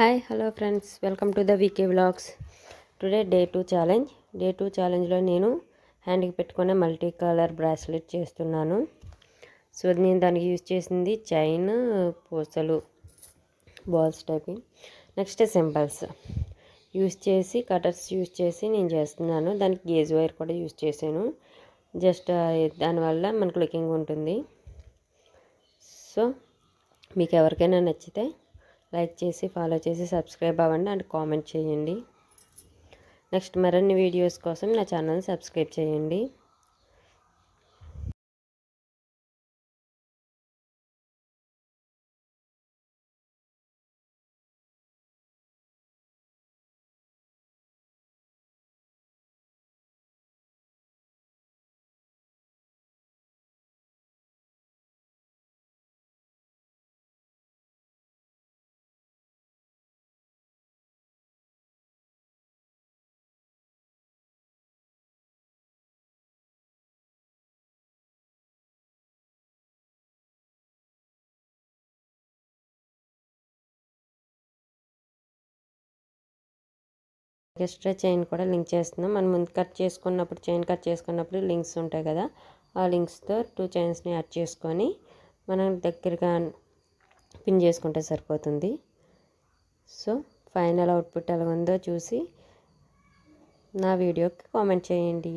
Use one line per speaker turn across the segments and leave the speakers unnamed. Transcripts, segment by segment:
Hi hello friends, welcome to the VK vlogs. Today day 2 challenge. Day 2 ఛాలెంజ్లో నేను హ్యాండ్కి పెట్టుకునే మల్టీ కలర్ బ్రాస్లెట్ చేస్తున్నాను. సో నేను దానికి యూజ్ చేసింది చైన్, పూసలు, balls typing, next symbols use చేసి కటర్స్ యూజ్ చేసి నేను చేస్తున్నాను. దానికి గేజ్ వైర్ కూడా యూజ్ చేశాను. జస్ట్ దానివల్ల మనకు లుకింగ్ ఉంటుంది. సో మీకు ఎవరికైనా నచ్చితే లైక్ చేసి ఫాలో చేసి సబ్స్క్రైబ్ అవ్వండి అండ్ కామెంట్ చేయండి. నెక్స్ట్ మరిన్ని వీడియోస్ కోసం నా ఛానల్ని సబ్స్క్రైబ్ చేయండి. ఎక్స్ట్రా చైన్ కూడా లింక్ చేస్తున్నాం. మనం ముందు చైన్ కట్ చేసుకున్నప్పుడు లింక్స్ ఉంటాయి కదా, ఆ లింక్స్తో 2 చైన్స్ని యాడ్ చేసుకొని మనం దగ్గరగా పిన్ చేసుకుంటే సరిపోతుంది. సో ఫైనల్ అవుట్పుట్ ఎలా ఉందో చూసి నా వీడియోకి కామెంట్ చేయండి.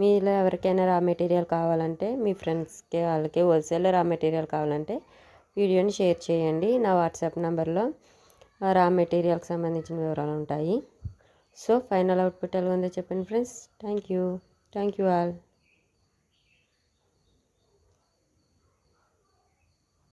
మీలో ఎవరికైనా రా మెటీరియల్ కావాలంటే, మీ ఫ్రెండ్స్కి వాళ్ళకి హోల్సేల్లో రా మెటీరియల్ కావాలంటే వీడియోని షేర్ చేయండి. నా వాట్సాప్ నెంబర్లో రా మెటీరియల్కి సంబంధించిన వివరాలు ఉంటాయి. సో ఫైనల్ అవుట్పుట్ ఎలా ఉందో చెప్పండి ఫ్రెండ్స్. Thank you all.